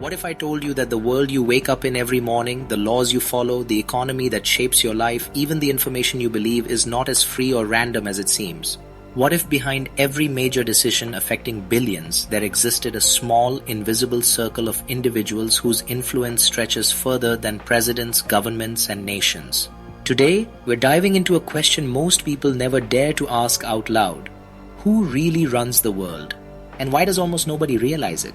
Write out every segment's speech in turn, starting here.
What if I told you that the world you wake up in every morning, the laws you follow, the economy that shapes your life, even the information you believe is not as free or random as it seems? What if behind every major decision affecting billions, there existed a small, invisible circle of individuals whose influence stretches further than presidents, governments, and nations? Today, we're diving into a question most people never dare to ask out loud. Who really runs the world? And why does almost nobody realize it?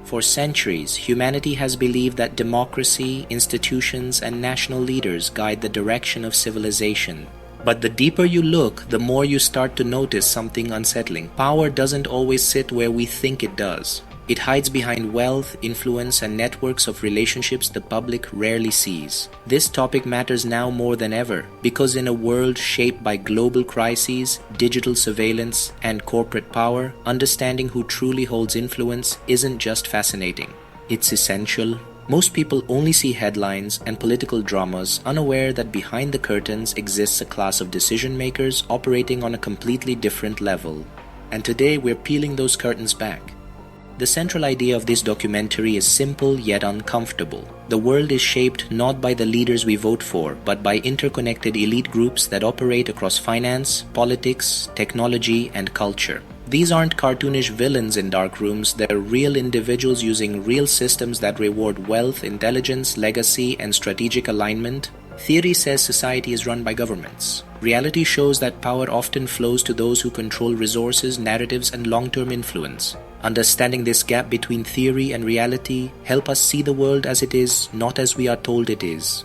For centuries, humanity has believed that democracy, institutions, and national leaders guide the direction of civilization. But the deeper you look, the more you start to notice something unsettling. Power doesn't always sit where we think it does. It hides behind wealth, influence, and networks of relationships the public rarely sees. This topic matters now more than ever, because in a world shaped by global crises, digital surveillance, and corporate power, understanding who truly holds influence isn't just fascinating. It's essential. Most people only see headlines and political dramas, unaware that behind the curtains exists a class of decision-makers operating on a completely different level. And today we're peeling those curtains back. The central idea of this documentary is simple yet uncomfortable. The world is shaped not by the leaders we vote for, but by interconnected elite groups that operate across finance, politics, technology, and culture. These aren't cartoonish villains in dark rooms, they're real individuals using real systems that reward wealth, intelligence, legacy, and strategic alignment. Theory says society is run by governments. Reality shows that power often flows to those who control resources, narratives, and long-term influence. Understanding this gap between theory and reality help us see the world as it is, not as we are told it is.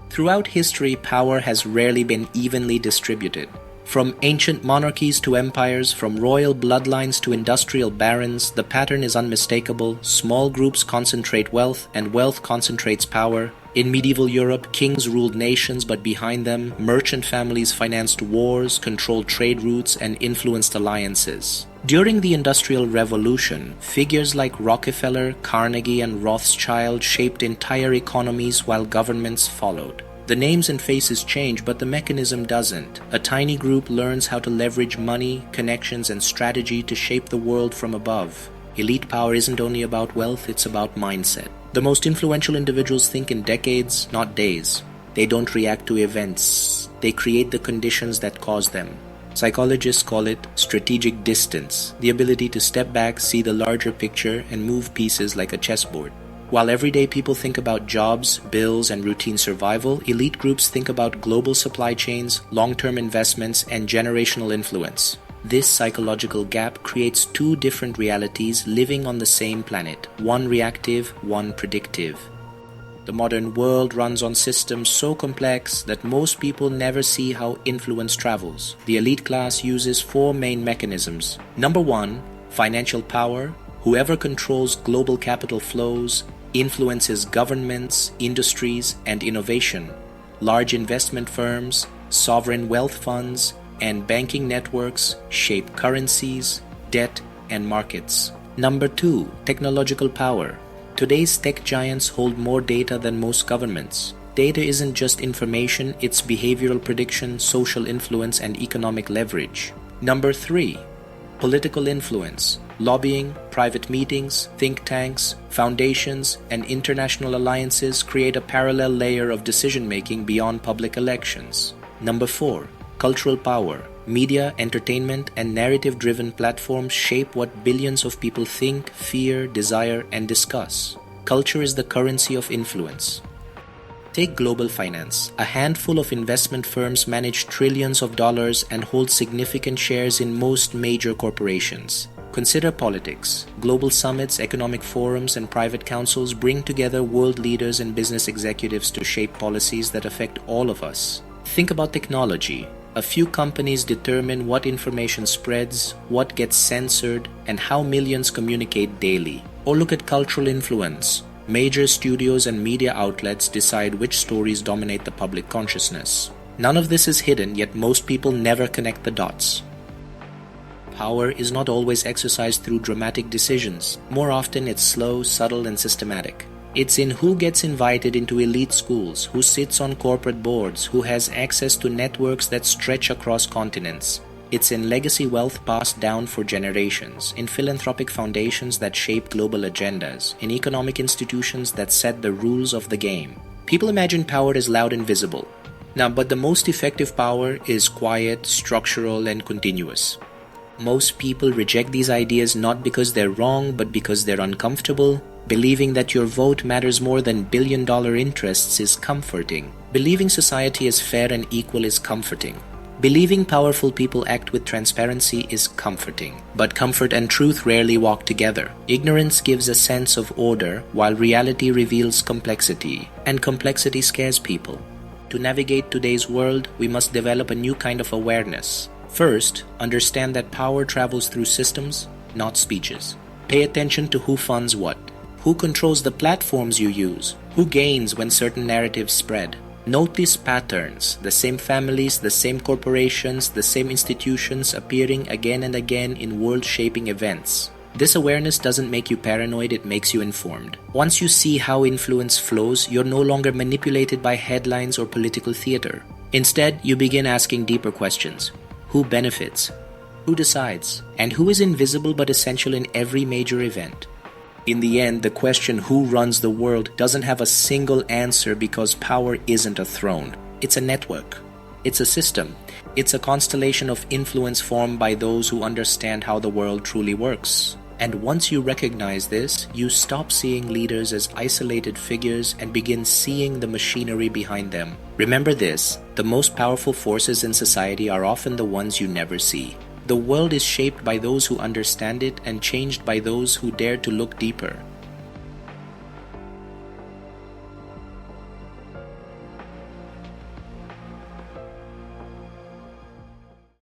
Throughout history, power has rarely been evenly distributed. From ancient monarchies to empires, from royal bloodlines to industrial barons, the pattern is unmistakable. Small groups concentrate wealth, and wealth concentrates power. In medieval Europe, kings ruled nations, but behind them, merchant families financed wars, controlled trade routes, and influenced alliances. During the Industrial Revolution, figures like Rockefeller, Carnegie, and Rothschild shaped entire economies while governments followed. The names and faces change, but the mechanism doesn't. A tiny group learns how to leverage money, connections, and strategy to shape the world from above. Elite power isn't only about wealth, it's about mindset. The most influential individuals think in decades, not days. They don't react to events. They create the conditions that cause them. Psychologists call it strategic distance, the ability to step back, see the larger picture, and move pieces like a chessboard. While everyday people think about jobs, bills, and routine survival, elite groups think about global supply chains, long-term investments, and generational influence. This psychological gap creates two different realities living on the same planet, one reactive, one predictive. The modern world runs on systems so complex that most people never see how influence travels. The elite class uses four main mechanisms. Number one, financial power. Whoever controls global capital flows influences governments, industries, and innovation. Large investment firms, sovereign wealth funds, and banking networks shape currencies, debt, and markets. Number two, technological power. Today's tech giants hold more data than most governments. Data isn't just information, it's behavioral prediction, social influence, and economic leverage. Number three, political influence. Lobbying, private meetings, think tanks, foundations, and international alliances create a parallel layer of decision-making beyond public elections. Number four, cultural power. Media, entertainment, and narrative-driven platforms shape what billions of people think, fear, desire, and discuss. Culture is the currency of influence. Take global finance. A handful of investment firms manage trillions of dollars and hold significant shares in most major corporations. Consider politics. Global summits, economic forums, and private councils bring together world leaders and business executives to shape policies that affect all of us. Think about technology. A few companies determine what information spreads, what gets censored, and how millions communicate daily. Or look at cultural influence. Major studios and media outlets decide which stories dominate the public consciousness. None of this is hidden, yet most people never connect the dots. Power is not always exercised through dramatic decisions. More often, it's slow, subtle, and systematic. It's in who gets invited into elite schools, who sits on corporate boards, who has access to networks that stretch across continents. It's in legacy wealth passed down for generations, in philanthropic foundations that shape global agendas, in economic institutions that set the rules of the game. People imagine power as loud and visible. Now, but the most effective power is quiet, structural, and continuous. Most people reject these ideas not because they're wrong, but because they're uncomfortable. Believing that your vote matters more than billion-dollar interests is comforting. Believing society is fair and equal is comforting. Believing powerful people act with transparency is comforting. But comfort and truth rarely walk together. Ignorance gives a sense of order, while reality reveals complexity, and complexity scares people. To navigate today's world, we must develop a new kind of awareness. First, understand that power travels through systems, not speeches. Pay attention to who funds what. Who controls the platforms you use? Who gains when certain narratives spread? Note these patterns, the same families, the same corporations, the same institutions appearing again and again in world-shaping events. This awareness doesn't make you paranoid, it makes you informed. Once you see how influence flows, you're no longer manipulated by headlines or political theater. Instead, you begin asking deeper questions. Who benefits? Who decides? And who is invisible but essential in every major event? In the end, the question who runs the world doesn't have a single answer because power isn't a throne. It's a network. It's a system. It's a constellation of influence formed by those who understand how the world truly works. And once you recognize this, you stop seeing leaders as isolated figures and begin seeing the machinery behind them. Remember this, the most powerful forces in society are often the ones you never see. The world is shaped by those who understand it and changed by those who dare to look deeper.